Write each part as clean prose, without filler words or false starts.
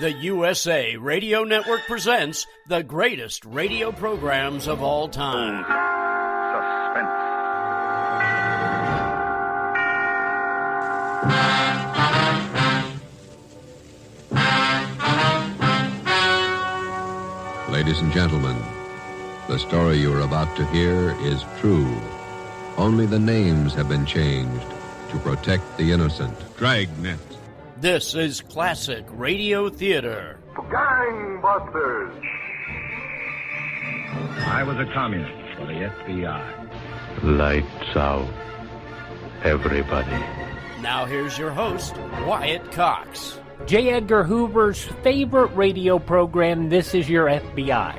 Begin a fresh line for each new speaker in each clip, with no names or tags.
The USA Radio Network presents the greatest radio programs of all time.
Suspense.
Ladies and gentlemen, the story you are about to hear is true. Only the names have been changed to protect the innocent. Dragnet.
This is classic radio theater.
Gangbusters.
I was a communist for the FBI.
Lights out, everybody.
Now here's your host, Wyatt Cox.
J. Edgar Hoover's favorite radio program, This Is Your FBI.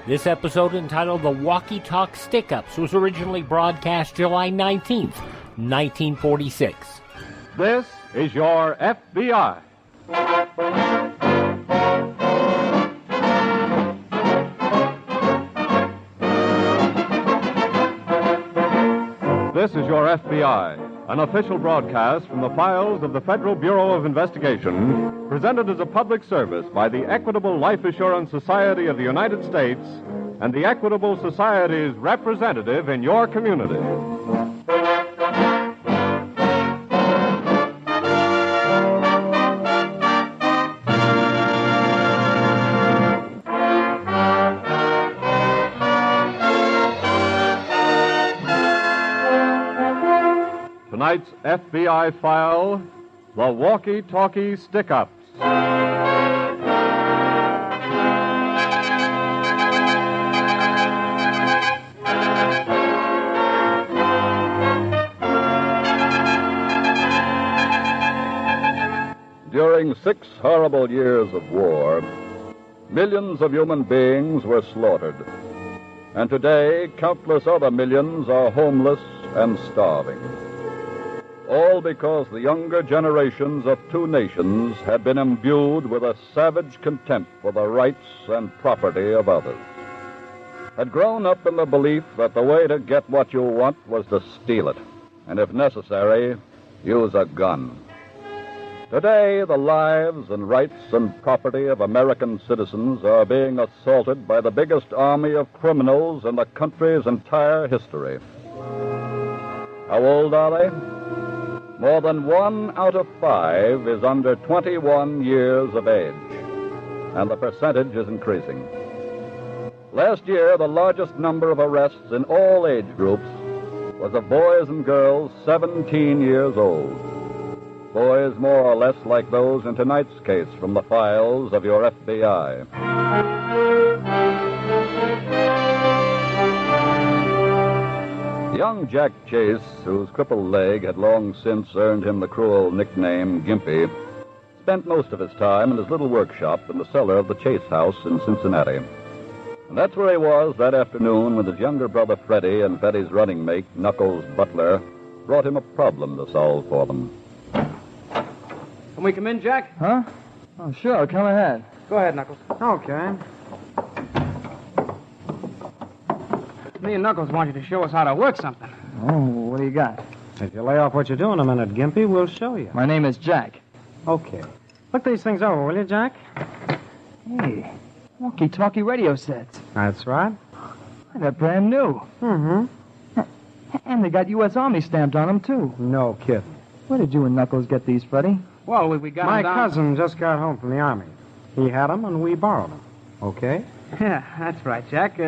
This episode, entitled The Walkie-Talkie Stickups, was originally broadcast July 19th, 1946.
This is your FBI. This is your FBI, an official broadcast from the files of the Federal Bureau of Investigation, presented as a public service by the Equitable Life Assurance Society of the United States and the Equitable Society's representative in your community. Tonight's FBI file, the Walkie-Talkie Stickups.
During 6 horrible years of war, millions of human beings were slaughtered. And today, countless other millions are homeless and starving. All because the younger generations of two nations had been imbued with a savage contempt for the rights and property of others. Had grown up in the belief that the way to get what you want was to steal it, and if necessary, use a gun. Today, the lives and rights and property of American citizens are being assaulted by the biggest army of criminals in the country's entire history. How old are they? More than 1 out of 5 is under 21 years of age, and the percentage is increasing. Last year, the largest number of arrests in all age groups was of boys and girls 17 years old. Boys more or less like those in tonight's case from the files of your FBI. Young Jack Chase, whose crippled leg had long since earned him the cruel nickname Gimpy, spent most of his time in his little workshop in the cellar of the Chase house in Cincinnati. And that's where he was that afternoon when his younger brother Freddie and Betty's running mate, Knuckles Butler, brought him a problem to solve for them.
Can we come in, Jack?
Huh? Oh, sure. Come ahead.
Go ahead, Knuckles.
Okay.
Me and Knuckles want you to show us how to work something.
Oh, what do you got?
If you lay off what you're doing a minute, Gimpy, we'll show you.
My name is Jack.
Okay. Look these things over, will you, Jack?
Hey, walkie-talkie radio sets.
That's right.
They're brand new.
Mm-hmm.
And they got U.S. Army stamped on them, too.
No kidding.
Where did you and Knuckles get these, Freddie?
Well, we got
My
them
cousin just got home from the Army. He had them, and we borrowed them. Okay?
Yeah, that's right, Jack.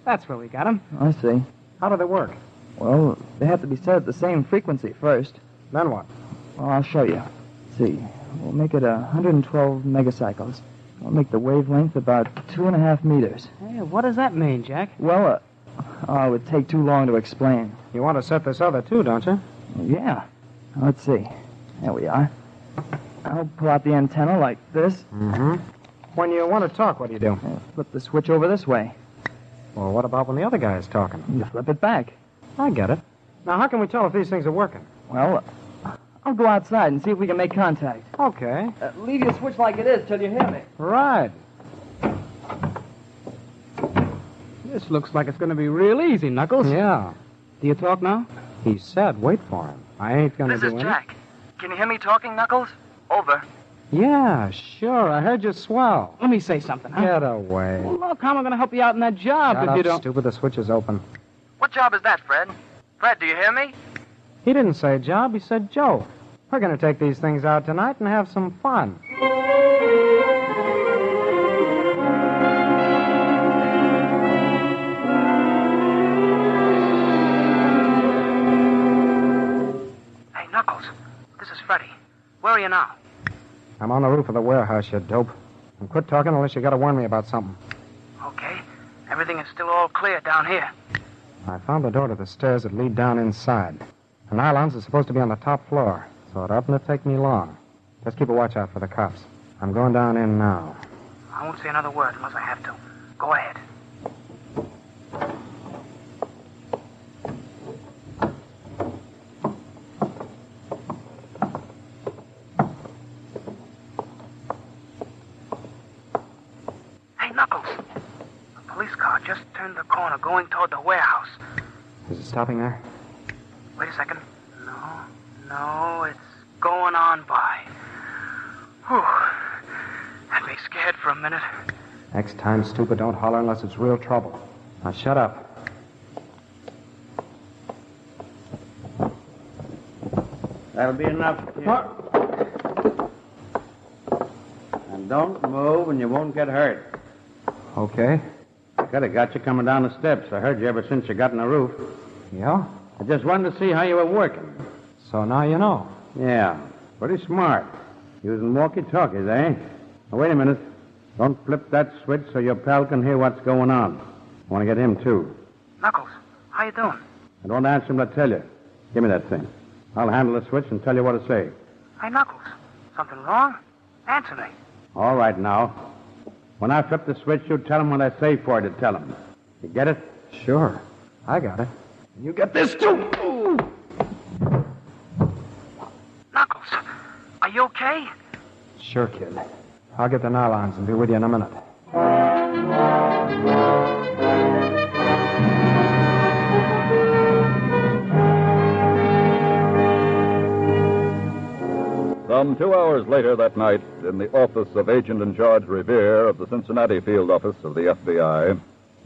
That's where we got them.
I see.
How do they work?
Well, they have to be set at the same frequency first.
Then what?
Well, I'll show you. Let's see. We'll make it 112 megacycles. We'll make the wavelength about 2.5 meters.
Hey, what does that mean, Jack?
Well, it would take too long to explain.
You want to set this other, too, don't you?
Yeah. Let's see. There we are. I'll pull out the antenna like this.
Mm-hmm. When you want to talk, what do you do?
Flip the switch over this way.
Well, what about when the other guy is talking?
You flip it back.
I get it. Now, how can we tell if these things are working?
Well, I'll go outside and see if we can make contact.
Okay.
Leave your switch like it is till you hear me.
Right.
This looks like it's going to be real easy, Knuckles.
Yeah.
Do you talk now?
He said wait for him. I ain't going to do anything.
This is Jack. Can you hear me talking, Knuckles? Over.
Yeah, sure. I heard you swell.
Let me say something, huh?
Get away.
Well, look, how am I going to help you out in that job
Shut
if
up,
you don't...
stupid. The switch is open.
What job is that, Fred? Fred, do you hear me?
He didn't say job. He said Joe. We're going to take these things out tonight and have some fun.
Hey, Knuckles. This is Freddie. Where are you now?
I'm on the roof of the warehouse, you dope. And quit talking unless you got to warn me about something.
Okay. Everything is still all clear down here.
I found the door to the stairs that lead down inside. The nylons are supposed to be on the top floor, so it oughtn't to take me long. Just keep a watch out for the cops. I'm going down in now.
I won't say another word unless I have to. Go ahead. Hey, Knuckles. A police car just turned the corner going toward the warehouse.
Is it stopping there?
Wait a second. No, it's going on by. Whew. Had me scared for a minute.
Next time, stupid, don't holler unless it's real trouble. Now shut up.
That'll be enough. And don't move and you won't get hurt.
Okay.
Could have got you coming down the steps. I heard you ever since you got on the roof.
Yeah?
I just wanted to see how you were working.
So now you know.
Yeah, pretty smart. Using walkie-talkies, eh? Now, wait a minute. Don't flip that switch so your pal can hear what's going on. I want to get him, too.
Knuckles, how you doing?
I don't answer him to tell you. Give me that thing. I'll handle the switch and tell you what to say.
Hey, Knuckles, something wrong? Answer me.
All right, now. When I flip the switch, you tell him what I say for you to tell him. You get it?
Sure. I got it. You get this, too. Ooh.
Knuckles, are you okay?
Sure, kid. I'll get the nylons and be with you in a minute.
Some 2 hours later that night, in the office of Agent in Charge Revere of the Cincinnati Field Office of the FBI.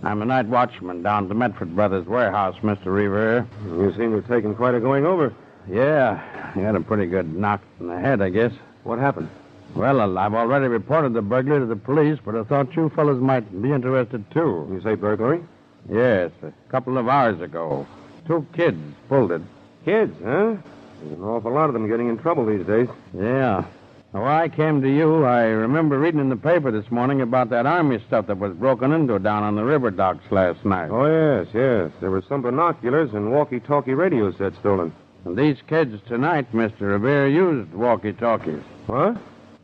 I'm a night watchman down at the Medford Brothers warehouse, Mr. Revere.
You seem to have taken quite a going over.
Yeah, he had a pretty good knock in the head, I guess.
What happened?
Well, I've already reported the burglary to the police, but I thought you fellas might be interested, too.
You say burglary?
Yes, a couple of hours ago. 2 kids pulled it.
Kids, huh? There's an awful lot of them getting in trouble these days.
Yeah. Now, I came to you. I remember reading in the paper this morning about that Army stuff that was broken into down on the river docks last night.
Oh, yes. There were some binoculars and walkie-talkie radio sets stolen.
And these kids tonight, Mr. Revere, used walkie-talkies.
What?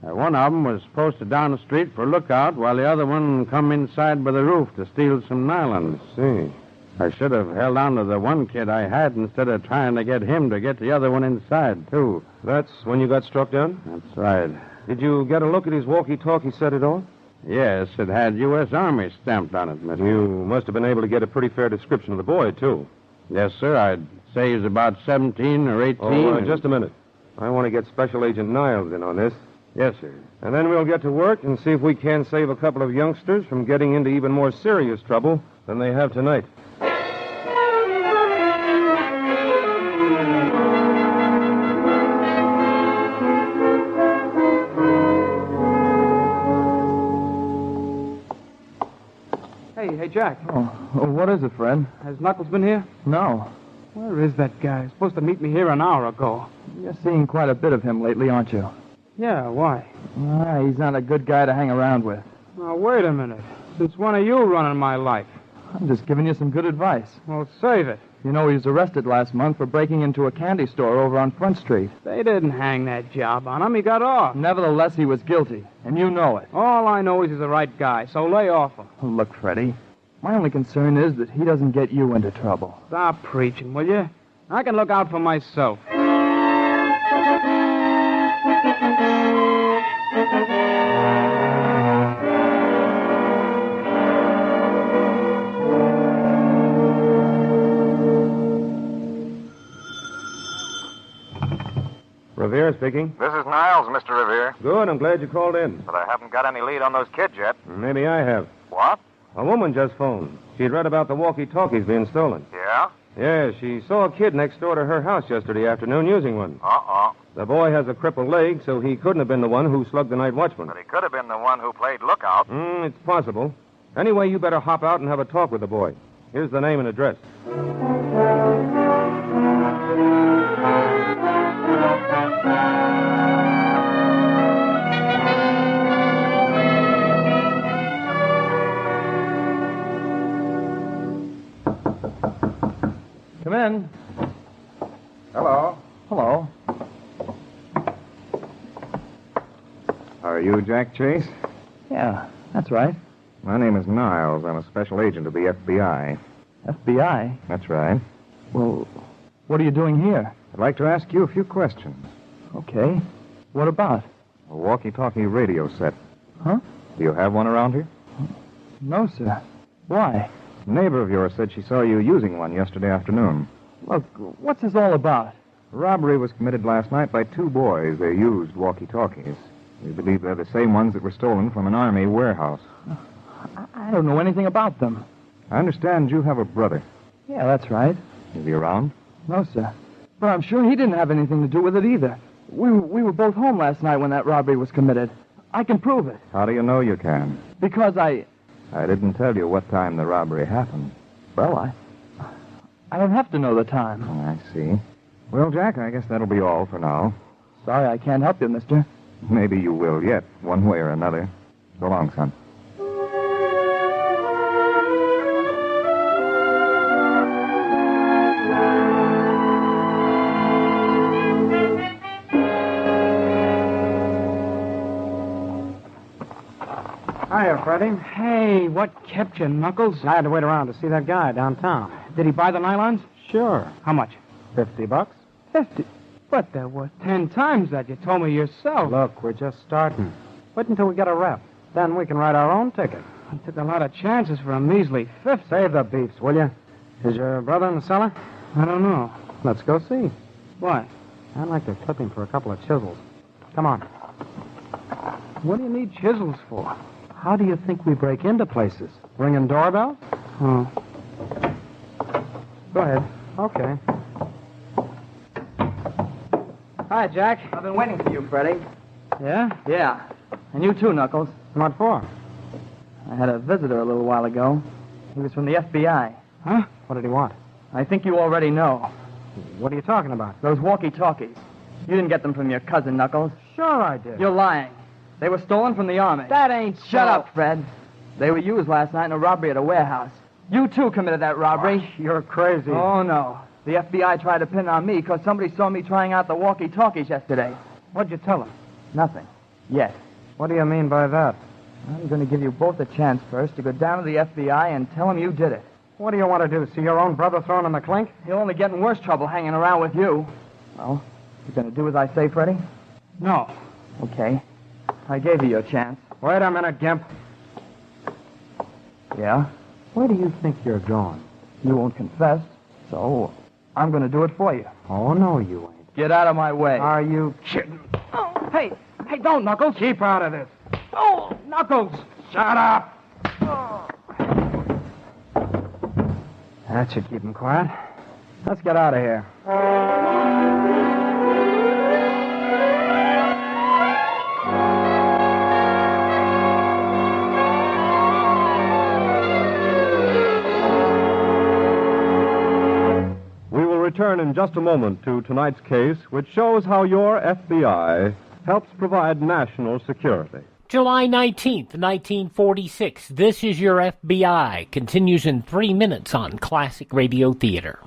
One of them was posted down the street for lookout while the other one come inside by the roof to steal some nylons.
See.
I should have held on to the one kid I had instead of trying to get him to get the other one inside, too.
That's when you got struck down?
That's right.
Did you get a look at his walkie-talkie set at all?
Yes, it had U.S. Army stamped on it, Mr.
You must have been able to get a pretty fair description of the boy, too.
Yes, sir. I'd say he's about 17 or 18.
Oh, just a minute. I want to get Special Agent Niles in on this.
Yes, sir.
And then we'll get to work and see if we can save a couple of youngsters from getting into even more serious trouble than they have tonight.
Hey, Jack.
Oh, what is it, Fred?
Has Knuckles been here?
No.
Where is that guy? He's supposed to meet me here an hour ago.
You're seeing quite a bit of him lately, aren't you?
Yeah, why?
He's not a good guy to hang around with.
Now, wait a minute. Since when are you running my life?
I'm just giving you some good advice.
Well, save it.
You know, he was arrested last month for breaking into a candy store over on Front Street.
They didn't hang that job on him. He got off.
Nevertheless, he was guilty, and you know it.
All I know is he's the right guy, so lay off him.
Oh, look, Freddie, my only concern is that he doesn't get you into trouble.
Stop preaching, will you? I can look out for myself.
Revere Revere speaking.
This is Niles, Mr. Revere.
Good, I'm glad you called in.
But I haven't got any lead on those kids yet.
Maybe I have.
What?
A woman just phoned. She'd read about the walkie-talkies being stolen.
Yeah?
Yeah, she saw a kid next door to her house yesterday afternoon using one.
Uh-oh.
The boy has a crippled leg, so he couldn't have been the one who slugged the night watchman.
But he could have been the one who played lookout.
It's possible. Anyway, you better hop out and have a talk with the boy. Here's the name and address.
Come in.
Hello.
Hello.
Are you Jack Chase?
Yeah, that's right.
My name is Niles. I'm a special agent of the FBI.
FBI?
That's right.
Well, what are you doing here?
I'd like to ask you a few questions.
Okay. What about?
A walkie-talkie radio set.
Huh?
Do you have one around here?
No, sir. Why?
A neighbor of yours said she saw you using one yesterday afternoon.
Look, what's this all about?
A robbery was committed last night by two boys. They used walkie-talkies. We believe they're the same ones that were stolen from an Army warehouse.
I don't know anything about them.
I understand you have a brother.
Yeah, that's right.
Is he around?
No, sir. But I'm sure he didn't have anything to do with it either. We were both home last night when that robbery was committed. I can prove it.
How do you know you can?
Because I
didn't tell you what time the robbery happened.
Well, I don't have to know the time.
Oh, I see. Well, Jack, I guess that'll be all for now.
Sorry I can't help you, mister.
Maybe you will yet, one way or another. So long, son.
Hiya, Freddie. Hey, what kept you, Knuckles?
I had to wait around to see that guy downtown.
Did he buy the nylons?
Sure.
How much?
$50.
50. But there were 10 times that. You told me yourself.
Look, we're just starting. Wait until we get a rep. Then we can write our own ticket.
I took a lot of chances for a measly 50.
Save the beefs, will you? Is your brother in the cellar?
I don't know.
Let's go see.
What?
I'd like to clip him for a couple of chisels. Come on.
What do you need chisels for?
How do you think we break into places? Ringing doorbell?
Oh.
Go ahead. Okay.
Hi, Jack. I've been waiting for you, Freddie.
Yeah?
Yeah. And you too, Knuckles.
What for?
I had a visitor a little while ago. He was from the FBI.
Huh?
What did he want?
I think you already know.
What are you talking about?
Those walkie-talkies. You didn't get them from your cousin, Knuckles.
Sure I did.
You're lying. They were stolen from the Army.
That ain't so.
Shut up, Fred. They were used last night in a robbery at a warehouse. You, too, committed that robbery.
You're crazy.
Oh, no. The FBI tried to pin on me because somebody saw me trying out the walkie-talkies yesterday.
What'd you tell them?
Nothing. Yet.
What do you mean by that?
I'm going to give you both a chance first to go down to the FBI and tell them you did it.
What do you want to do, see your own brother thrown in the clink?
He'll only get in worse trouble hanging around with you. Well, you going to do as I say, Freddie?
No.
Okay. I gave you your chance.
Wait a minute, Gimp.
Yeah?
Where do you think you're going?
You won't confess, so I'm going to do it for you.
Oh, no, you ain't.
Get out of my way.
Are you kidding?
Oh, hey, don't, Knuckles.
Keep out of this.
Oh, Knuckles.
Shut up. Oh. That should keep him quiet. Let's get out of here.
Return in just a moment to tonight's case, which shows how your FBI helps provide national security.
July 19th, 1946. This is Your FBI. Continues in 3 minutes on Classic Radio Theater.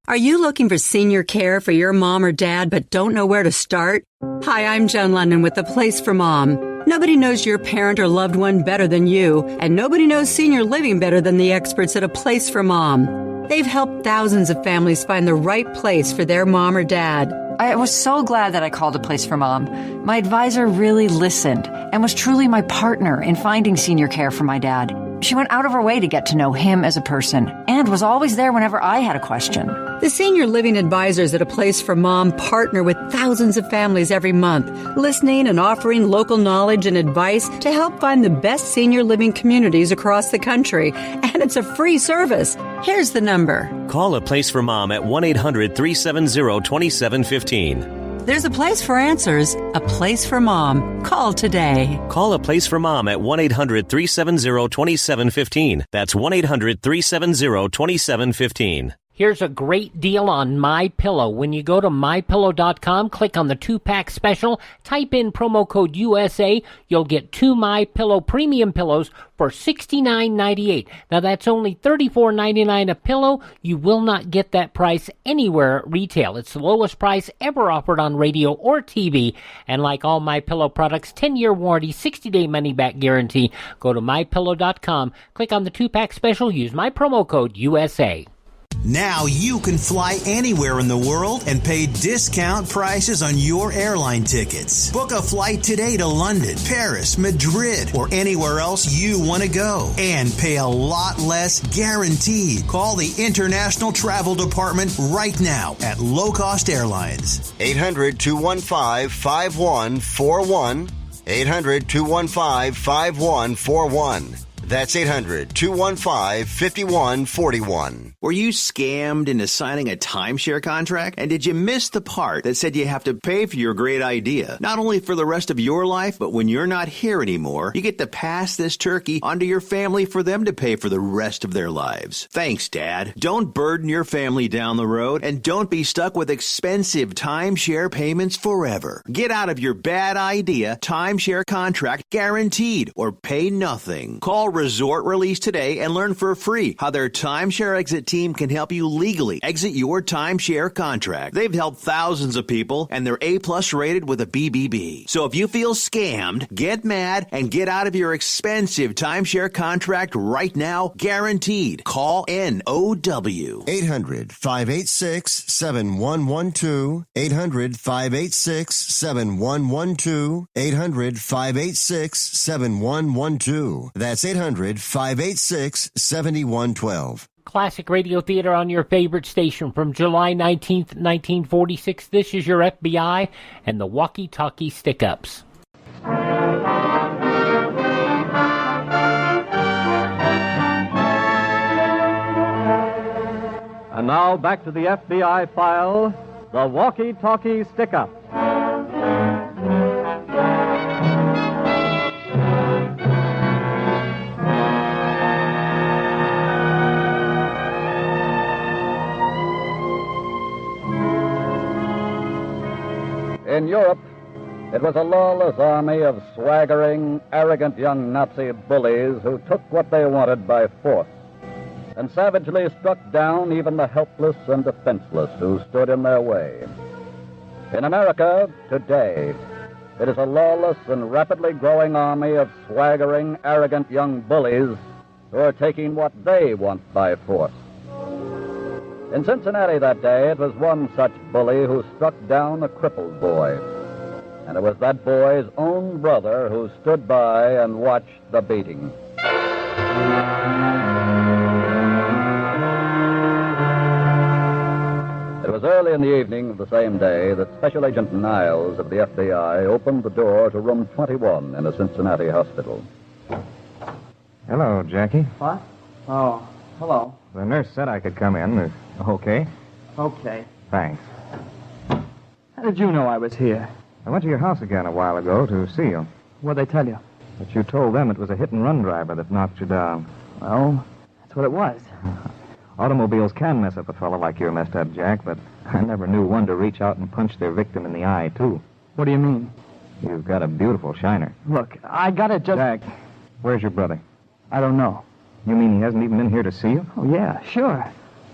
Are you looking for senior care for your mom or dad but don't know where to start? Hi, I'm Joan London with The Place for Mom. Nobody knows your parent or loved one better than you, and nobody knows senior living better than the experts at A Place for Mom. They've helped thousands of families find the right place for their mom or dad.
I was so glad that I called A Place for Mom. My advisor really listened and was truly my partner in finding senior care for my dad. She went out of her way to get to know him as a person and was always there whenever I had a question.
The senior living advisors at A Place for Mom partner with thousands of families every month, listening and offering local knowledge and advice to help find the best senior living communities across the country. And it's a free service. Here's the number.
Call A Place for Mom at 1-800-370-2715.
There's a place for answers, a place for Mom. Call today.
Call A Place for Mom at 1-800-370-2715. That's 1-800-370-2715.
Here's a great deal on MyPillow. When you go to MyPillow.com, click on the 2-pack special, type in promo code USA, you'll get 2 MyPillow premium pillows for $69.98. Now that's only $34.99 a pillow. You will not get that price anywhere at retail. It's the lowest price ever offered on radio or TV. And like all MyPillow products, 10-year warranty, 60-day money-back guarantee. Go to MyPillow.com, click on the 2-pack special, use my promo code USA.
Now you can fly anywhere in the world and pay discount prices on your airline tickets. Book a flight today to London, Paris, Madrid, or anywhere else you want to go. And pay a lot less guaranteed. Call the International Travel Department right now at Low Cost Airlines.
800-215-5141. 800-215-5141. That's 800-215-5141.
Were you scammed into signing a timeshare contract? And did you miss the part that said you have to pay for your great idea? Not only for the rest of your life, but when you're not here anymore, you get to pass this turkey onto your family for them to pay for the rest of their lives. Thanks, Dad. Don't burden your family down the road, and don't be stuck with expensive timeshare payments forever. Get out of your bad idea timeshare contract guaranteed, or pay nothing. Call Resort Release today and learn for free how their timeshare exit team can help you legally exit your timeshare contract. They've helped thousands of people, and they're A+ rated with a BBB. So if you feel scammed, get mad and get out of your expensive timeshare contract right now, guaranteed. Call NOW.
800-586-7112. 800-586-7112. 800-586-7112. That's 800-586-7112.
Classic radio theater on your favorite station from July 19th, 1946. This is your FBI and the Walkie-Talkie Stickups.
And now back to the FBI file, the Walkie-Talkie Stickup.
In Europe, it was a lawless army of swaggering, arrogant young Nazi bullies who took what they wanted by force and savagely struck down even the helpless and defenseless who stood in their way. In America, today, it is a lawless and rapidly growing army of swaggering, arrogant young bullies who are taking what they want by force. In Cincinnati that day, it was one such bully who struck down a crippled boy. And it was that boy's own brother who stood by and watched the beating. It was early in the evening of the same day that Special Agent Niles of the FBI opened the door to room 21 in a Cincinnati hospital.
Hello, Jackie.
What? Oh, hello.
The nurse said I could come in. Okay?
Okay.
Thanks.
How did you know I was here?
I went to your house again a while ago to see you.
What'd they tell you?
But you told them it was a hit-and-run driver that knocked you down.
Well, that's what it was.
Automobiles can mess up a fellow like you're messed up, Jack, but I never knew one to reach out and punch their victim in the eye, too.
What do you mean?
You've got a beautiful shiner.
Look, I gotta just...
Jack, where's your brother?
I don't know.
You mean he hasn't even been here to see you?
Oh, yeah, sure.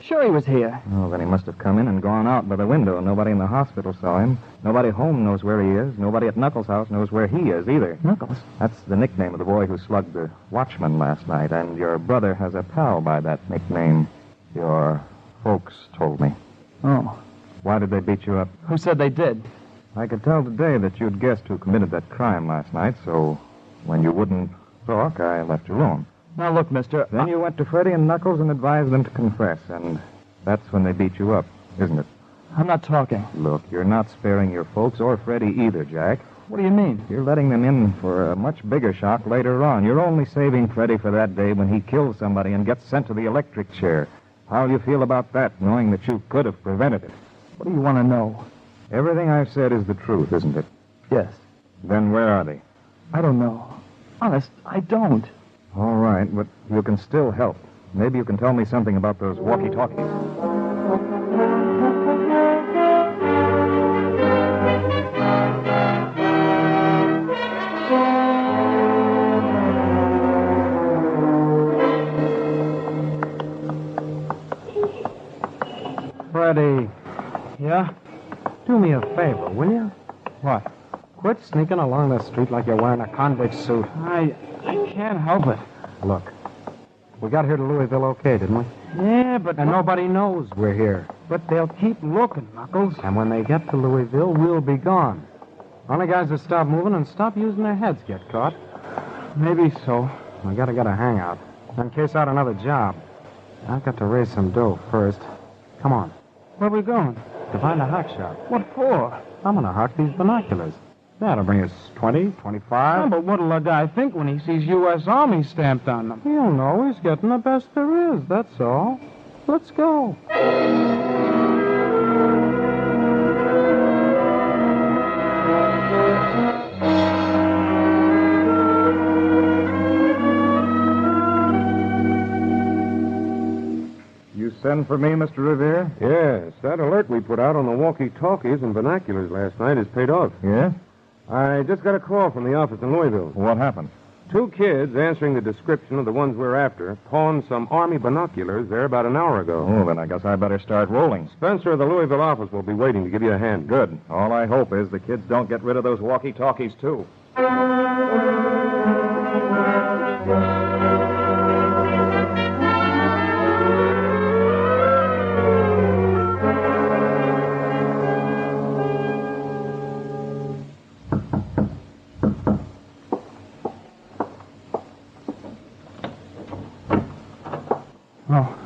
Sure he was here.
Oh, then he must have come in and gone out by the window. Nobody in the hospital saw him. Nobody home knows where he is. Nobody at Knuckles' house knows where he is either.
Knuckles?
That's the nickname of the boy who slugged the watchman last night, and your brother has a pal by that nickname. Your folks told me.
Oh.
Why did they beat you up?
Who said they did?
I could tell today that you'd guessed who committed that crime last night, so when you wouldn't talk, I left you alone.
Now, look, mister.
Then you went to Freddie and Knuckles and advised them to confess, and that's when they beat you up, isn't it?
I'm not talking.
Look, you're not sparing your folks or Freddie either, Jack.
What do you mean?
You're letting them in for a much bigger shock later on. You're only saving Freddie for that day when he kills somebody and gets sent to the electric chair. How do you feel about that, knowing that you could have prevented it?
What do you want to know?
Everything I've said is the truth, isn't it?
Yes.
Then where are they?
I don't know. Honest, I don't.
All right, but you can still help. Maybe you can tell me something about those walkie-talkies. Freddie.
Yeah?
Do me a favor, will you?
What?
Quit sneaking along the street like you're wearing a convict suit.
I can't help it.
Look, we got here to Louisville okay, didn't we?
Yeah, but...
And nobody knows we're here.
But they'll keep looking, Knuckles.
And when they get to Louisville, we'll be gone. Only guys that stop moving and stop using their heads get caught.
Maybe so.
We gotta get a hangout. Then case out another job. I've got to raise some dough first. Come on.
Where are we going?
To find a hawk shop.
What for?
I'm gonna hawk these binoculars. That'll bring us 20, 25.
Oh, but what'll a guy think when he sees U.S. Army stamped on them?
He'll know he's getting the best there is, that's all. Let's go. You send for me, Mr. Revere?
Yes, that alert we put out on the walkie-talkies and binoculars last night has paid off.
Yeah?
I just got a call from the office in Louisville.
What happened?
2 kids answering the description of the ones we're after pawned some Army binoculars there about an hour ago.
Oh, then I guess I better start rolling.
Spencer of the Louisville office will be waiting to give you a hand.
Good. All I hope is the kids don't get rid of those walkie-talkies, too.
Oh,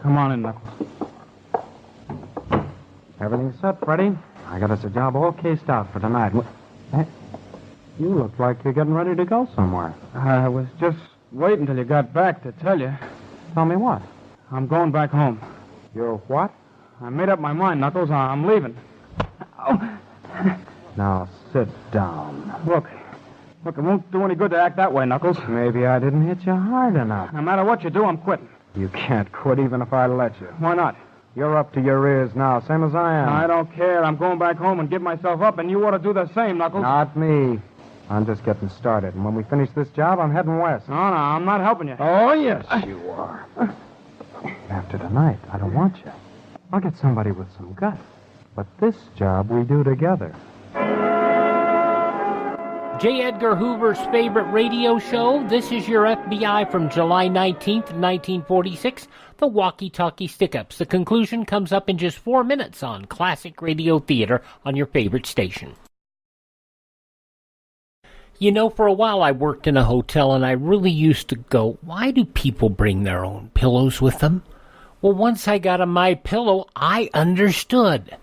come on in, Knuckles.
Everything's set, Freddie. I got us a job all cased out for tonight. Hey, you look like you're getting ready to go somewhere.
I was just waiting till you got back to tell you.
Tell me what?
I'm going back home.
You're what?
I made up my mind, Knuckles. I'm leaving. Oh.
Now, sit down.
Look, it won't do any good to act that way, Knuckles.
Maybe I didn't hit you hard enough.
No matter what you do, I'm quitting.
You can't quit even if I let you.
Why not?
You're up to your ears now, same as I am.
I don't care. I'm going back home and give myself up, and you ought to do the same, Knuckles.
Not me. I'm just getting started, and when we finish this job, I'm heading west.
No, I'm not helping you.
Oh, yes, you are. After tonight, I don't want you. I'll get somebody with some guts. But this job we do together.
J. Edgar Hoover's favorite radio show. This is your FBI from July 19th, 1946, the Walkie-Talkie Stickups. The conclusion comes up in just 4 minutes on Classic Radio Theater on your favorite station. You know, for a while I worked in a hotel, and I really used to go, why do people bring their own pillows with them? Well, once I got a My Pillow, I understood.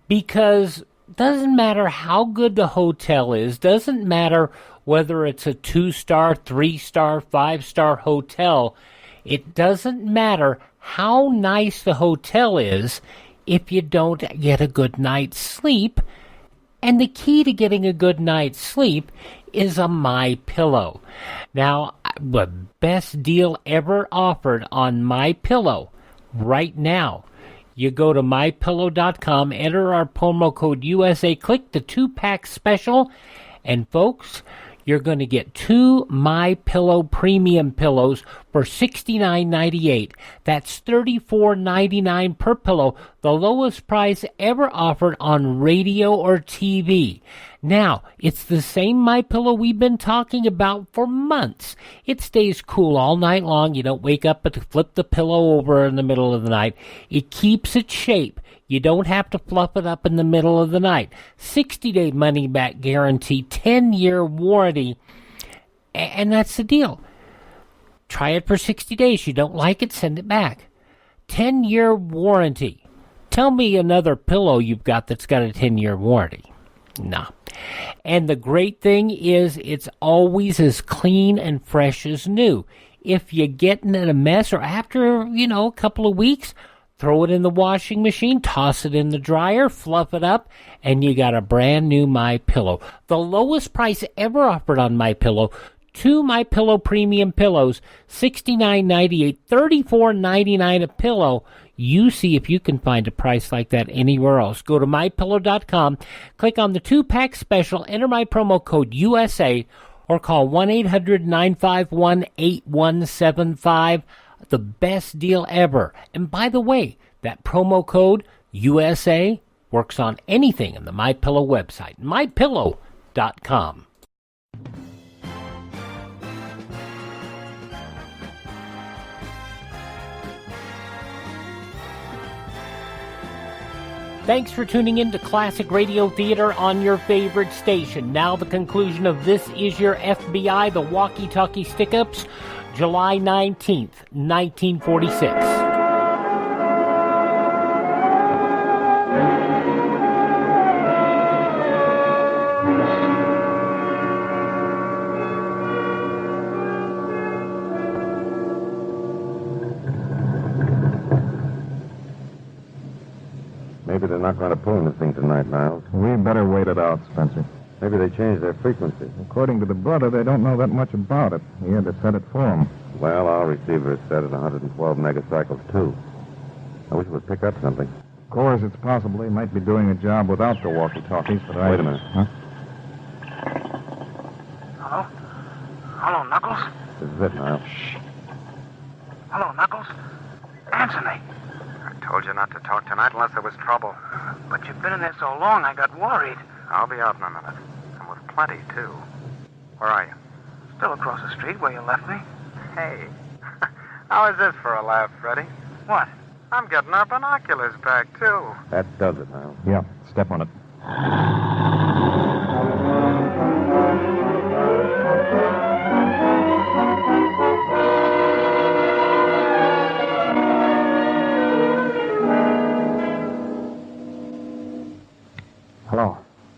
Because doesn't matter how good the hotel is, doesn't matter whether it's a 2-star, 3-star, 5-star hotel, it doesn't matter how nice the hotel is if you don't get a good night's sleep. And the key to getting a good night's sleep is a My Pillow. Now, the best deal ever offered on My Pillow right now. You go to MyPillow.com, enter our promo code USA, click the 2-pack special, and folks, you're going to get 2 My Pillow premium pillows for $69.98. That's $34.99 per pillow, the lowest price ever offered on radio or TV. Now, it's the same My Pillow we've been talking about for months. It stays cool all night long. You don't wake up and flip the pillow over in the middle of the night. It keeps its shape. You don't have to fluff it up in the middle of the night. 60-day money-back guarantee, 10-year warranty, and that's the deal. Try it for 60 days. You don't like it, send it back. 10-year warranty. Tell me another pillow you've got that's got a 10-year warranty. Nah. And the great thing is it's always as clean and fresh as new. If you get in a mess or after, a couple of weeks, throw it in the washing machine, toss it in the dryer, fluff it up, and you got a brand new MyPillow. The lowest price ever offered on MyPillow, 2 MyPillow premium pillows, $69.98, $34.99 a pillow. You see if you can find a price like that anywhere else. Go to MyPillow.com, click on the 2-pack special, enter my promo code USA, or call 1-800-951-8175. The best deal ever. And by the way, that promo code USA works on anything on the MyPillow website, MyPillow.com. Thanks for tuning in to Classic Radio Theater on your favorite station. Now the conclusion of This Is Your FBI, the Walkie-Talkie Stickups, July 19th, 1946.
Maybe they're not going to pull anything tonight, Niles.
We better wait it out, Spencer.
Maybe they changed their frequency.
According to the brother, they don't know that much about it. He had to set it for them.
Well, our receiver is set at 112 megacycles, too. I wish it would pick up something.
Of course, it's possible they might be doing a job without the walkie-talkies, but
Wait a minute.
Huh?
Hello? Hello, Knuckles?
This is it, Niles.
Shh. Hello, Knuckles? Answer me.
I told you not to talk tonight unless there was trouble.
But you've been in there so long, I got worried.
I'll be out in a minute. And with plenty, too. Where are you?
Still across the street where you left me.
Hey. How is this for a laugh, Freddie?
What?
I'm getting our binoculars back, too.
That does it, Niles.
Yeah, step on it.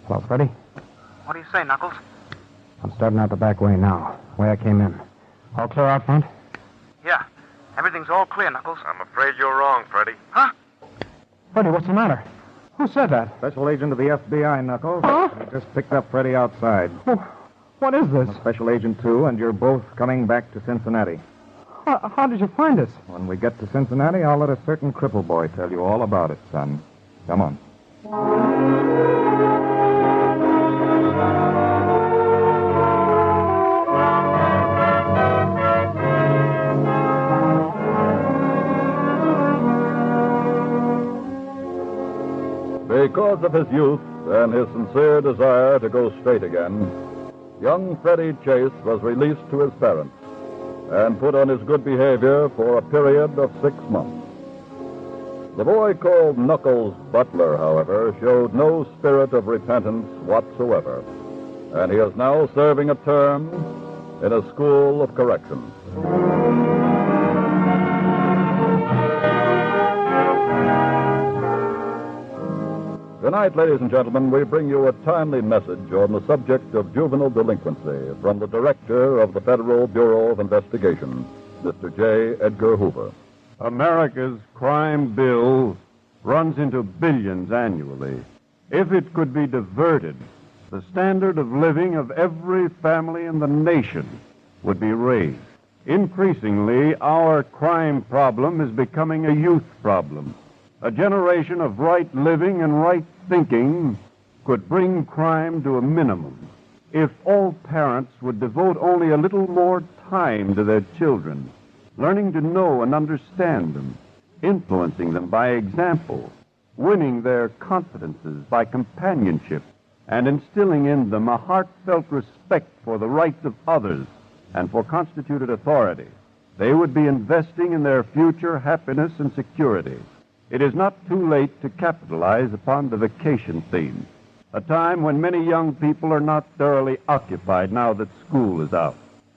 Hello, Freddie?
What do you say, Knuckles?
I'm starting out the back way now, way I came in. All clear out front?
Yeah. Everything's all clear, Knuckles.
I'm afraid you're wrong, Freddie.
Huh?
Freddie, what's the matter? Who said that?
Special agent of the FBI, Knuckles.
Huh?
We just picked up Freddie outside.
What is this?
I'm Special Agent 2, and you're both coming back to Cincinnati.
How did you find us?
When we get to Cincinnati, I'll let a certain cripple boy tell you all about it, son. Come on.
Because of his youth and his sincere desire to go straight again, young Freddie Chase was released to his parents and put on his good behavior for a period of 6 months. The boy called Knuckles Butler, however, showed no spirit of repentance whatsoever, and he is now serving a term in a school of corrections. Tonight, ladies and gentlemen, we bring you a timely message on the subject of juvenile delinquency from the director of the Federal Bureau of Investigation, Mr. J. Edgar Hoover.
America's crime bill runs into billions annually. If it could be diverted, the standard of living of every family in the nation would be raised. Increasingly, our crime problem is becoming a youth problem. A generation of right living and right thinking could bring crime to a minimum if all parents would devote only a little more time to their children, learning to know and understand them, influencing them by example, winning their confidences by companionship, and instilling in them a heartfelt respect for the rights of others and for constituted authority. They would be investing in their future happiness and security. It is not too late to capitalize upon the vacation theme, a time when many young people are not thoroughly occupied now that school is out.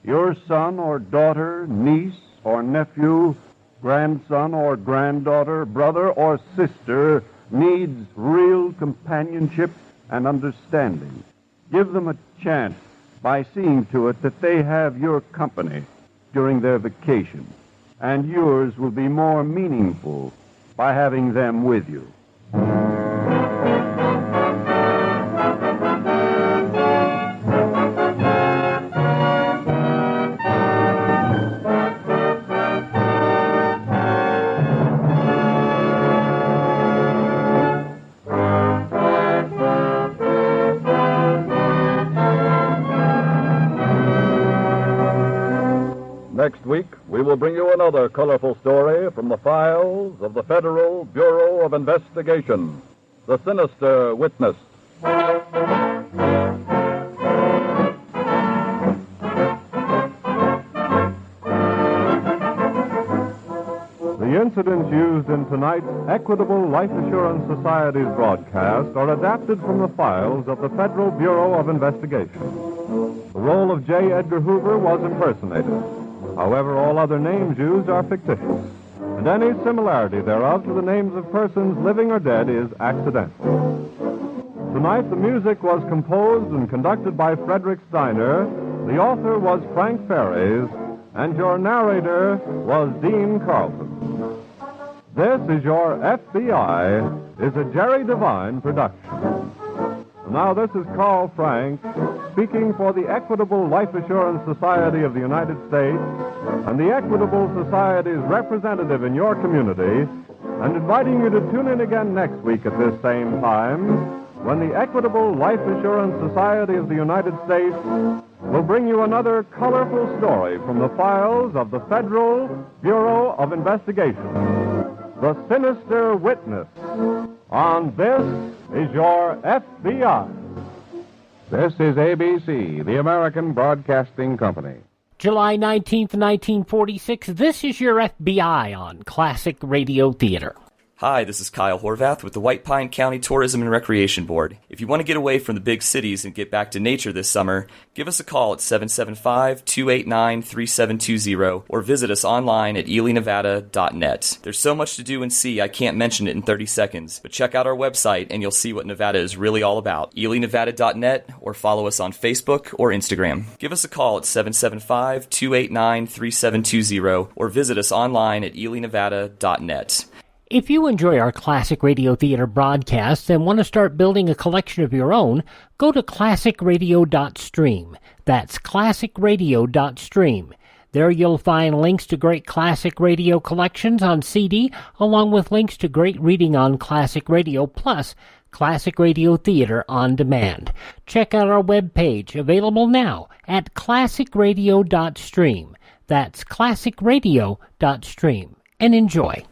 your son or daughter, niece or nephew, grandson or granddaughter, brother or sister needs real companionship and understanding. Give them a chance by seeing to it that they have your company during their vacation, and yours will be more meaningful by having them with you.
Next week, we will bring you another colorful story from the files of the Federal Bureau of Investigation, The Sinister Witness.
The incidents used in tonight's Equitable Life Assurance Society's broadcast are adapted from the files of the Federal Bureau of Investigation. The role of J. Edgar Hoover was impersonated. However, all other names used are fictitious, and any similarity thereof to the names of persons living or dead is accidental. Tonight, the music was composed and conducted by Frederick Steiner, the author was Frank Ferries, and your narrator was Dean Carlton. This is Your FBI is a Jerry Devine production. Now, this is Carl Frank speaking for the Equitable Life Assurance Society of the United States and the Equitable Society's representative in your community, and inviting you to tune in again next week at this same time when the Equitable Life Assurance Society of the United States will bring you another colorful story from the files of the Federal Bureau of Investigation, The Sinister Witness, on This is Your FBI.
This is ABC, the American Broadcasting Company.
July 19th, 1946, this is your FBI on Classic Radio Theater.
Hi, this is Kyle Horvath with the White Pine County Tourism and Recreation Board. If you want to get away from the big cities and get back to nature this summer, give us a call at 775-289-3720 or visit us online at elinevada.net. There's so much to do and see I can't mention it in 30 seconds, but check out our website and you'll see what Nevada is really all about. elinevada.net or follow us on Facebook or Instagram. Give us a call at 775-289-3720 or visit us online at elinevada.net.
If you enjoy our Classic Radio Theater broadcasts and want to start building a collection of your own, go to classicradio.stream. That's classicradio.stream. There you'll find links to great classic radio collections on CD, along with links to great reading on classic radio, plus Classic Radio Theater on demand. Check out our webpage, available now at classicradio.stream. That's classicradio.stream. And enjoy.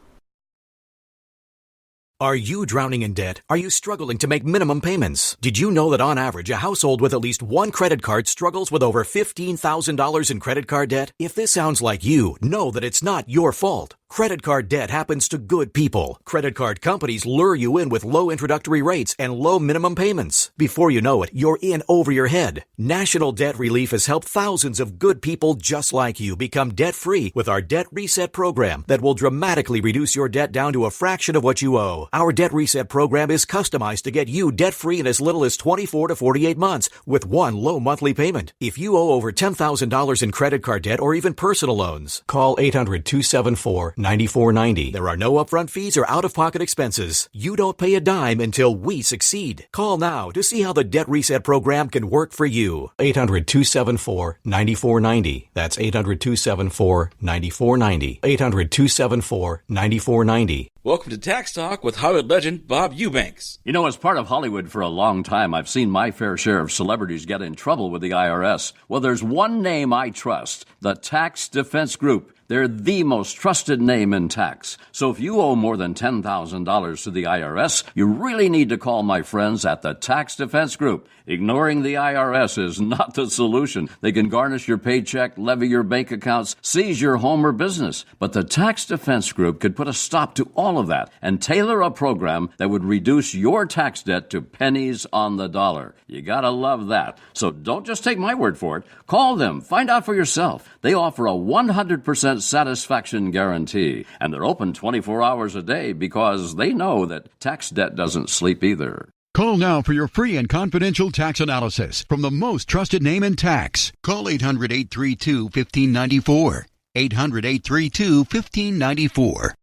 Are you drowning in debt? Are you struggling to make minimum payments? Did you know that on average, a household with at least one credit card struggles with over $15,000 in credit card debt? If this sounds like you, know that it's not your fault. Credit card debt happens to good people. Credit card companies lure you in with low introductory rates and low minimum payments. Before you know it, you're in over your head. National Debt Relief has helped thousands of good people just like you become debt-free with our Debt Reset program that will dramatically reduce your debt down to a fraction of what you owe. Our Debt Reset program is customized to get you debt-free in as little as 24 to 48 months with one low monthly payment. If you owe over $10,000 in credit card debt or even personal loans, call 800-274-9490. There are no upfront fees or out-of-pocket expenses. You don't pay a dime until we succeed. Call now to see how the Debt Reset program can work for you. 800-274-9490. That's 800-274-9490. 800-274-9490.
Welcome to Tax Talk with Hollywood legend Bob Eubanks.
You know, as part of Hollywood for a long time, I've seen my fair share of celebrities get in trouble with the IRS. Well, there's one name I trust, the Tax Defense Group.
They're the most trusted name in tax. So if you owe more than $10,000 to the IRS, you really need to call my friends at the Tax Defense Group. Ignoring the IRS is not the solution. They can garnish your paycheck, levy your bank accounts, seize your home or business. But the Tax Defense Group could put a stop to all of that and tailor a program that would reduce your tax debt to pennies on the dollar. You gotta love that. So don't just take my word for it. Call them. Find out for yourself. They offer a 100% satisfaction guarantee, and they're open 24 hours a day because they know that tax debt doesn't sleep either.
Call now for your free and confidential tax analysis from the most trusted name in tax. Call 800-832-1594. 800-832-1594.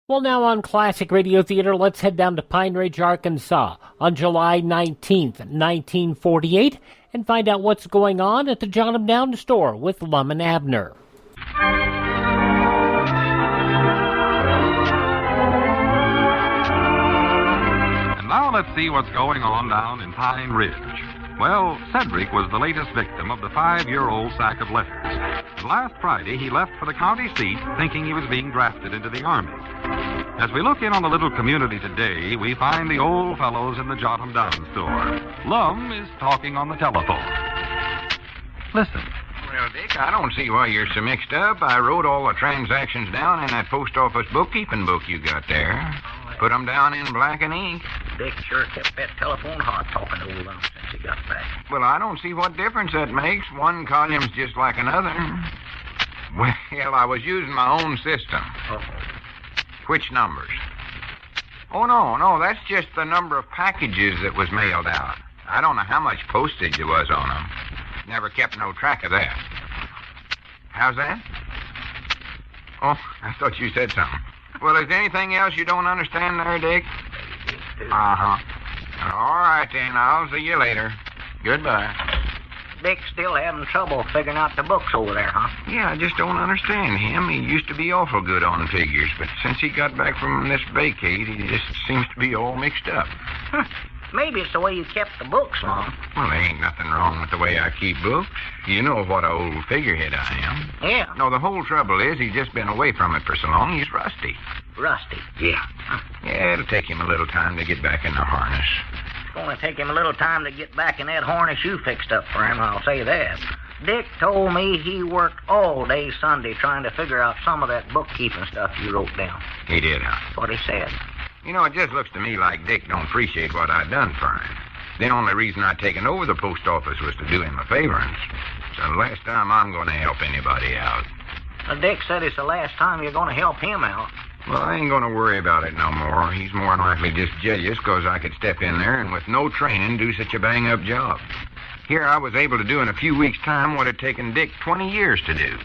Well, now on Classic Radio Theater, let's head down to Pine Ridge, Arkansas on July 19th, 1948, and find out what's going on at the John M. Downes store with Lum-n-Abner.
And now let's see what's going on down in Pine Ridge. Well, Cedric was the latest victim of the 5-year-old sack of letters. And last Friday, he left for the county seat thinking he was being drafted into the Army. As we look in on the little community today, we find the old fellows in the John M. Downes store. Lum is talking on the telephone. Listen.
Well, Dick, I don't see why you're so mixed up. I wrote all the transactions down in that post office bookkeeping book you got there. Put them down in black and ink.
Dick sure kept that telephone hot talking to old Lum since he got back.
Well, I don't see what difference that makes. One column's just like another. Well, I was using my own system.
Uh-oh.
Which numbers? Oh, no, that's just the number of packages that was mailed out. I don't know how much postage there was on them. Never kept no track of that. How's that? Oh, I thought you said something. Well, is there anything else you don't understand there, Dick? Uh-huh. All right, then. I'll see you later. Goodbye.
Dick's still having trouble figuring out the books over there, huh?
Yeah, I just don't understand him. He used to be awful good on figures, but since he got back from this vacate, he just seems to be all mixed up.
Maybe it's the way you kept the books, Lum.
Well, there ain't nothing wrong with the way I keep books. You know what a old figurehead I am.
Yeah.
No, the whole trouble is he's just been away from it for so long, he's rusty.
Rusty?
Yeah. Yeah, it'll take him a little time to get back in the harness.
It's going to take him a little time to get back in that harness you fixed up for him, I'll say that. Dick told me he worked all day Sunday trying to figure out some of that bookkeeping stuff you wrote down.
He did, huh?
That's what he said.
You know, it just looks to me like Dick don't appreciate what I done for him. The only reason I taken over the post office was to do him a favor, and so the last time I'm going to help anybody out.
Dick said it's the last time you're going to help him out.
Well, I ain't going to worry about it no more. He's more than likely just jealous because I could step in there and with no training do such a bang-up job. Here I was able to do in a few weeks' time what had taken Dick 20 years to do.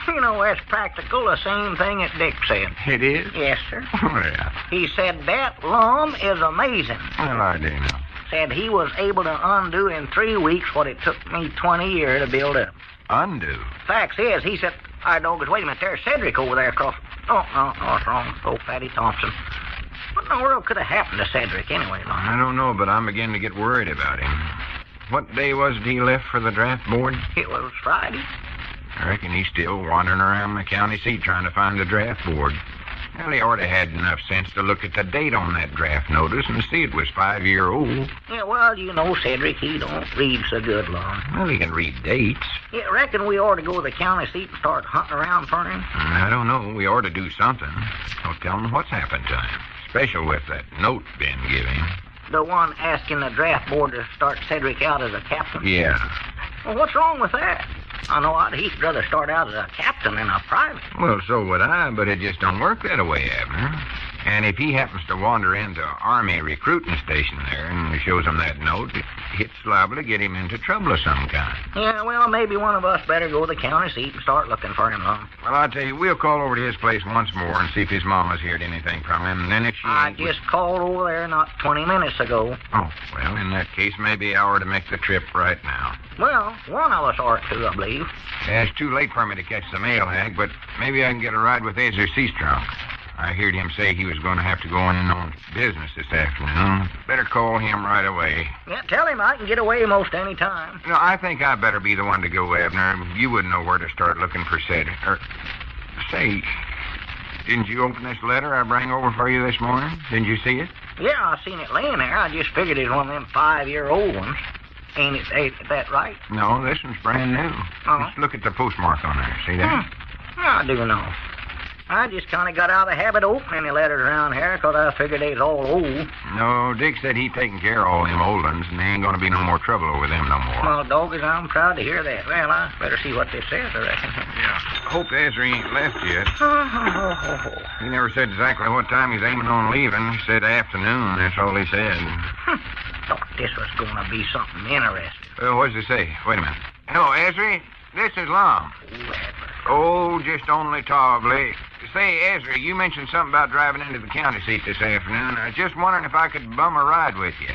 You know, that's practical the same thing that Dick said.
It is?
Yes, sir.
Oh, yeah.
He said that Lum is amazing.
Well, I do know.
Said he was able to undo in 3 weeks what it took me 20 years to build up.
Undo?
Facts is, he said, I don't wait a minute, there's Cedric over there across. Oh, no, it's wrong. Oh, Fatty Thompson. What in the world could have happened to Cedric anyway, Lum?
I don't know, but I'm beginning to get worried about him. What day was it he left for the draft board?
It was Friday.
I reckon he's still wandering around the county seat trying to find the draft board. Well, he ought to had enough sense to look at the date on that draft notice and see it was 5-year-old.
Yeah, well, you know, Cedric, he don't read so good, Lum.
Well, he can read dates.
Yeah, reckon we ought to go to the county seat and start hunting around for him?
I don't know. We ought to do something. Don't tell him what's happened to him. Special with that note Ben gave him.
The one asking the draft board to start Cedric out as a captain?
Yeah.
Well, what's wrong with that? I know I'd he'd rather start out as a captain than a private.
Well, so would I, but it just don't work that way, Abner. And if he happens to wander into Army recruiting station there and shows him that note, it's liable to get him into trouble of some kind.
Yeah, well, maybe one of us better go to the county seat and start looking for him, Lum.
Well, I'll tell you, we'll call over to his place once more and see if his mama's heard anything from him. And then if she
I just called over there not 20 minutes ago.
Oh, well, in that case, maybe I ought to make the trip right now.
Well, one of us ought to, I believe.
Yeah, it's too late for me to catch the mail hag, but maybe I can get a ride with Ezra Seastrunk. I heard him say he was going to have to go in on business this afternoon. Better call him right away.
Yeah, tell him I can get away most any time.
No, I think I better be the one to go, Abner. You wouldn't know where to start looking for Cedric. Say, didn't you open this letter I bring over for you this morning? Didn't you see it?
Yeah, I seen it laying there. I just figured it was one of them 5-year-old ones. Ain't that right?
No, this one's brand new.
Oh.
Just look at the postmark on there. See that?
I do know. I just kind of got out of the habit of opening the letters around here because I figured they's all old.
No, Dick said he'd taken care of all them old ones, and there ain't going to be no more trouble over them no more.
Well, doggies, I'm proud to hear that. Well, I better see what this says, I reckon.
Yeah. Hope Ezra ain't left yet. He never said exactly what time he's aiming on leaving. He said afternoon. That's all he said.
Thought this was going to be something interesting.
What does it say? Wait a minute. Hello, Ezra. This is Lum. Oh, just only tolerably. Say, Ezra, you mentioned something about driving into the county seat this afternoon. I was just wondering if I could bum a ride with you.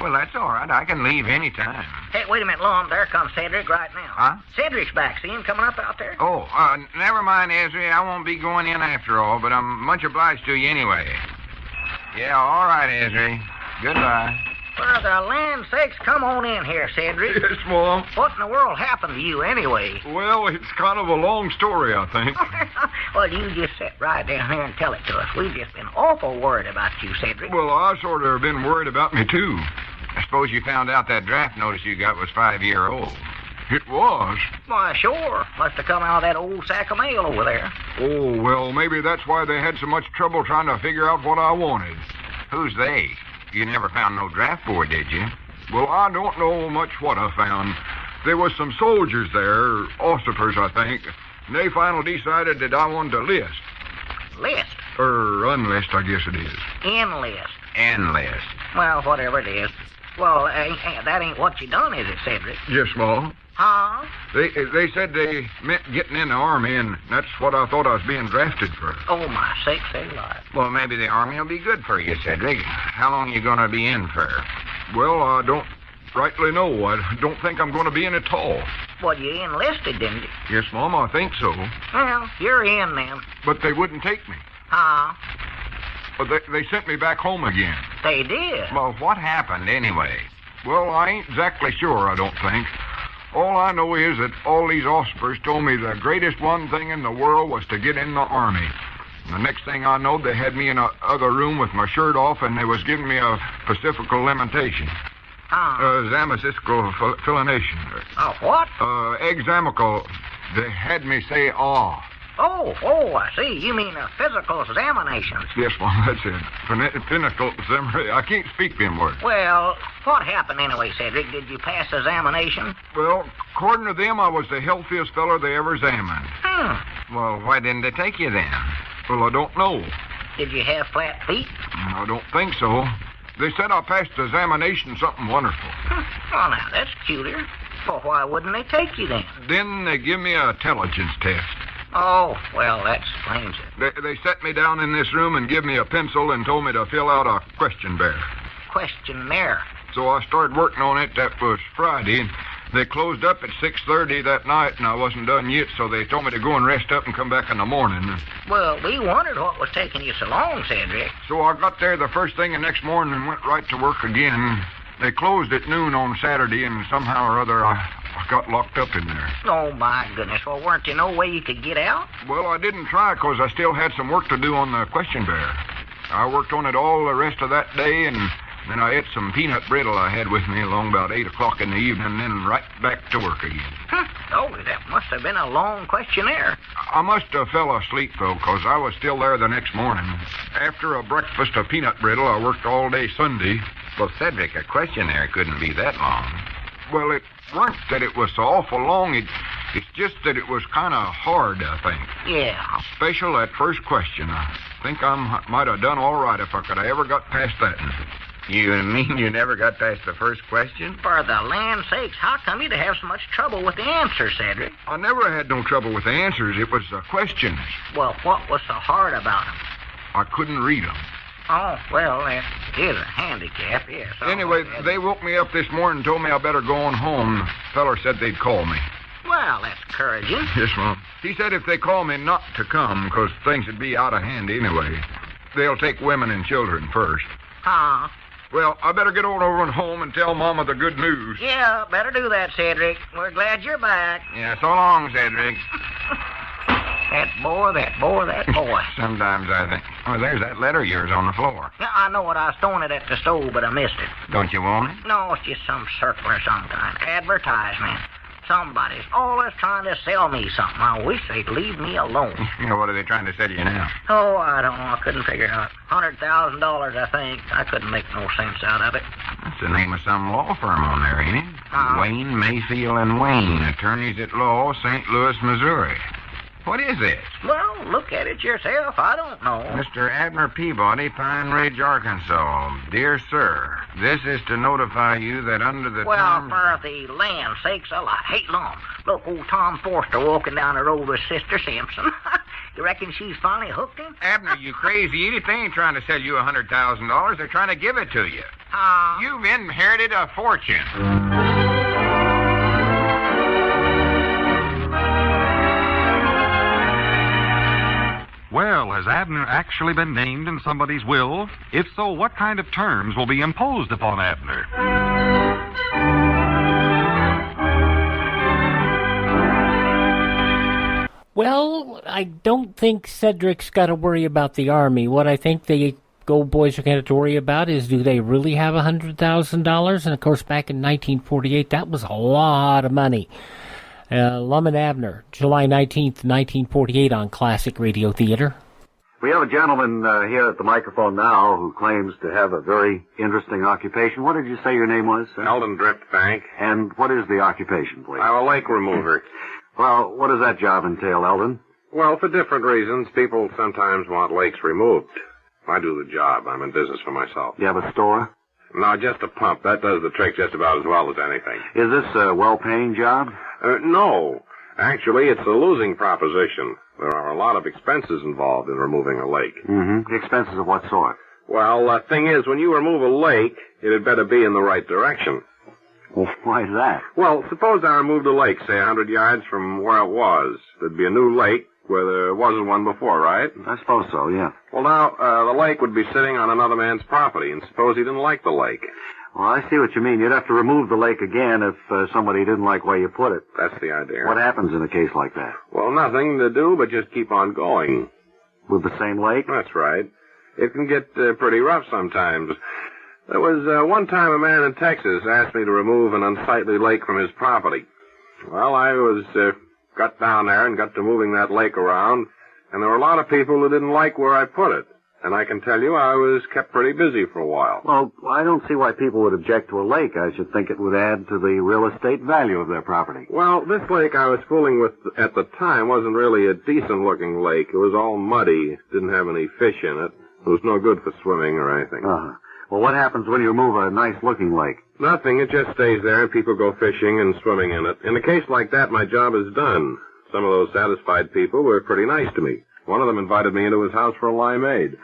Well, that's all right. I can leave any time.
Hey, wait a minute, Lum. There comes Cedric right now.
Huh?
Cedric's back. See him coming up out there?
Oh, never mind, Ezra. I won't be going in after all, but I'm much obliged to you anyway. Yeah, all right, Ezra. Goodbye.
For the land's sakes, come on in here, Cedric.
Yes, Mom.
What in the world happened to you anyway?
Well, it's kind of a long story, I think.
Well, you just sit right down here and tell it to us. We've just been awful worried about you, Cedric.
Well, I sort of been worried about me, too.
I suppose you found out that draft notice you got was 5-year-old.
It was?
Why, sure. Must have come out of that old sack of mail over there.
Oh, well, maybe that's why they had so much trouble trying to figure out what I wanted.
Who's they? You never found no draft board, did you?
Well, I don't know much what I found. There was some soldiers there, ossipers, I think, and they finally decided that I wanted to list.
List?
Unlist, I guess it is.
Enlist.
Enlist.
Well, whatever it is. Well, that ain't what you done, is it, Cedric?
Yes, Mom.
Huh?
They said they meant getting in the Army, and that's what I thought I was being drafted for.
Oh, my sakes alive.
Well, maybe the Army will be good for you, Cedric. How long are you going to be in for?
Well, I don't rightly know. I don't think I'm going to be in at all.
Well, you enlisted, didn't you?
Yes, Mom, I think so.
Well, you're in then.
But they wouldn't take me.
Huh?
But they sent me back home again.
They did?
Well, what happened anyway?
Well, I ain't exactly sure, I don't think. All I know is that all these ossipers told me the greatest one thing in the world was to get in the Army. And the next thing I know, they had me in a other room with my shirt off, and they was giving me a pacifical lamentation. Zamasical filination.
What?
Examical. They had me say, aw.
Oh, I see. You mean physical examinations.
Yes, Mom, that's it. Pinnacle examination. I can't speak them words.
Well, what happened anyway, Cedric? Did you pass the examination?
Well, according to them, I was the healthiest feller they ever examined.
Well, why didn't they take you then?
Well, I don't know.
Did you have flat feet?
I don't think so. They said I passed the examination something wonderful.
Well, now, that's cuter. Well, why wouldn't they take you then?
Then they give me an intelligence test.
Oh, well, that explains it.
They set me down in this room and give me a pencil and told me to fill out a questionnaire.
Questionnaire?
So I started working on it. That was Friday, and they closed up at 6:30 that night, and I wasn't done yet, so they told me to go and rest up and come back in the morning.
Well, we wondered what was taking you so long, Cedric.
So I got there the first thing the next morning and went right to work again. They closed at noon on Saturday, and somehow or other I got locked up in there.
Oh, my goodness. Well, weren't there no way you could get out?
Well, I didn't try because I still had some work to do on the questionnaire. I worked on it all the rest of that day, and then I ate some peanut brittle I had with me along about 8 o'clock in the evening, and then right back to work again.
Oh, that must have been a long questionnaire.
I must have fell asleep, though, because I was still there the next morning. After a breakfast of peanut brittle, I worked all day Sunday.
Well, Cedric, a questionnaire couldn't be that long.
Well, it weren't that it was so awful long. It's just that it was kind of hard, I think.
Yeah.
Especially that first question. I think I might have done all right if I could have ever got past that.
You mean you never got past the first question?
For the land's sakes, how come you'd have so much trouble with the answers, Cedric?
I never had no trouble with the answers. It was the questions.
Well, what was so hard about them?
I couldn't read them.
Oh, well, that is a handicap, yes.
Anyway, they woke me up this morning and told me I better go on home. The feller said they'd call me.
Well, that's encouraging.
Yes, Mom. He said if they call me not to come, 'cause things would be out of hand anyway. They'll take women and children first.
Huh?
Well, I better get over and home and tell Mama the good news.
Yeah, better do that, Cedric. We're glad you're back.
Yeah, so long, Cedric.
That boy.
Sometimes I think, oh, there's that letter of yours on the floor.
Yeah, I know it. I was throwing it at the stove, but I missed it.
Don't you want it?
No, it's just some circular of some kind. Advertisement. Somebody's always trying to sell me something. I wish they'd leave me alone.
What are they trying to sell you now?
Oh, I don't know. I couldn't figure out. $100,000, I think. I couldn't make no sense out of it.
That's the name of some law firm on there, ain't it? Wayne, Mayfield, and Wayne, attorneys at law, St. Louis, Missouri. What is this?
Well, look at it yourself. I don't know.
Mr. Abner Peabody, Pine Ridge, Arkansas. Dear sir, this is to notify you that under the terms...
for the land sakes alive. Hey, Lum, look, old Tom Forster walking down the road with Sister Simpson. You reckon she's finally hooked him?
Abner, you crazy idiot. They ain't trying to sell you $100,000. They're trying to give it to you. You've inherited a fortune.
Well, has Abner actually been named in somebody's will? If so, what kind of terms will be imposed upon Abner?
Well, I don't think Cedric's got to worry about the Army. What I think the old boys are going to have to worry about is, do they really have $100,000? And, of course, back in 1948, that was a lot of money. Lum-n-Abner, July 19th, 1948 on Classic Radio Theater.
We have a gentleman here at the microphone now who claims to have a very interesting occupation. What did you say your name was, sir?
Eldon Driftbank.
And what is the occupation, please?
I'm a lake remover.
Well, what does that job entail, Eldon?
Well, for different reasons, people sometimes want lakes removed. I do the job. I'm in business for myself.
You have a store?
No, just a pump. That does the trick just about as well as anything.
Is this a well-paying job?
No. Actually, it's a losing proposition. There are a lot of expenses involved in removing a lake.
Mm-hmm. Expenses of what sort?
Well, the thing is, when you remove a lake, it had better be in the right direction.
Well, why is that?
Well, suppose I removed a lake, say 100 yards from where it was. There'd be a new lake where there wasn't one before, right?
I suppose so, yeah.
Well, now, the lake would be sitting on another man's property, and suppose he didn't like the lake.
Well, I see what you mean. You'd have to remove the lake again if somebody didn't like where you put it.
That's the idea.
What happens in a case like that?
Well, nothing to do but just keep on going.
With the same lake?
That's right. It can get pretty rough sometimes. There was one time a man in Texas asked me to remove an unsightly lake from his property. Well, I got down there and got to moving that lake around, and there were a lot of people who didn't like where I put it. And I can tell you I was kept pretty busy for a while.
Well, I don't see why people would object to a lake. I should think it would add to the real estate value of their property.
Well, this lake I was fooling with at the time wasn't really a decent-looking lake. It was all muddy, didn't have any fish in it. It was no good for swimming or anything.
Uh-huh. Well, what happens when you remove a nice-looking lake?
Nothing. It just stays there, and people go fishing and swimming in it. In a case like that, my job is done. Some of those satisfied people were pretty nice to me. One of them invited me into his house for a limeade.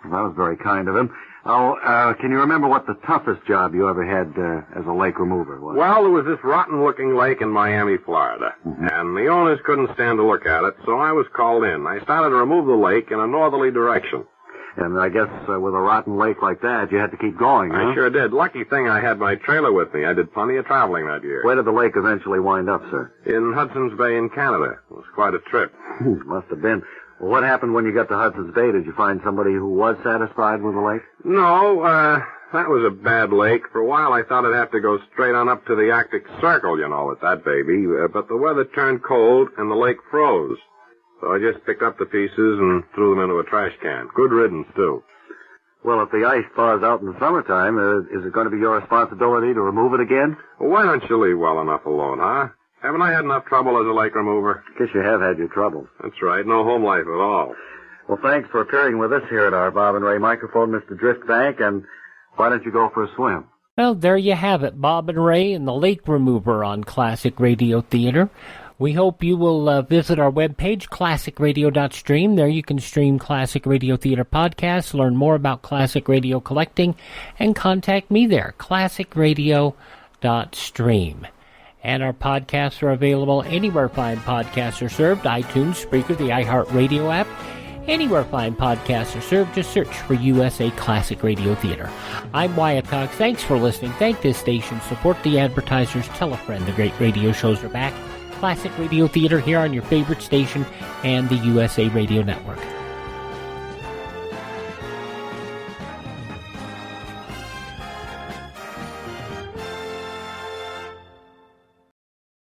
Well, that was very kind of him. Oh, can you remember what the toughest job you ever had as a lake remover was?
Well, there was this rotten-looking lake in Miami, Florida. Mm-hmm. And the owners couldn't stand to look at it, so I was called in. I started to remove the lake in a northerly direction.
And I guess with a rotten lake like that, you had to keep going, huh?
I sure did. Lucky thing I had my trailer with me. I did plenty of traveling that year.
Where did the lake eventually wind up, sir?
In Hudson's Bay in Canada. It was quite a trip.
Must have been. Well, what happened when you got to Hudson's Bay? Did you find somebody who was satisfied with the lake?
No, that was a bad lake. For a while I thought I'd have to go straight on up to the Arctic Circle, you know, with that baby. But the weather turned cold and the lake froze. So I just picked up the pieces and threw them into a trash can. Good riddance, too.
Well, if the ice thaws out in the summertime, is it going to be your responsibility to remove it again?
Well, why don't you leave well enough alone, huh? Haven't I had enough trouble as a lake remover?
Guess you have had your troubles.
That's right. No home life at all.
Well, thanks for appearing with us here at our Bob and Ray microphone, Mr. Driftbank, and why don't you go for a swim?
Well, there you have it, Bob and Ray and the Lake Remover on Classic Radio Theater. We hope you will visit our webpage, classicradio.stream. There you can stream Classic Radio Theater podcasts, learn more about classic radio collecting, and contact me there, classicradio.stream. And our podcasts are available anywhere fine podcasts are served, iTunes, Spreaker, the iHeartRadio app. Anywhere fine podcasts are served, just search for USA Classic Radio Theater. I'm Wyatt Cox. Thanks for listening. Thank this station. Support the advertisers. Tell a friend the great radio shows are back. Classic Radio Theater here on your favorite station and the USA Radio Network.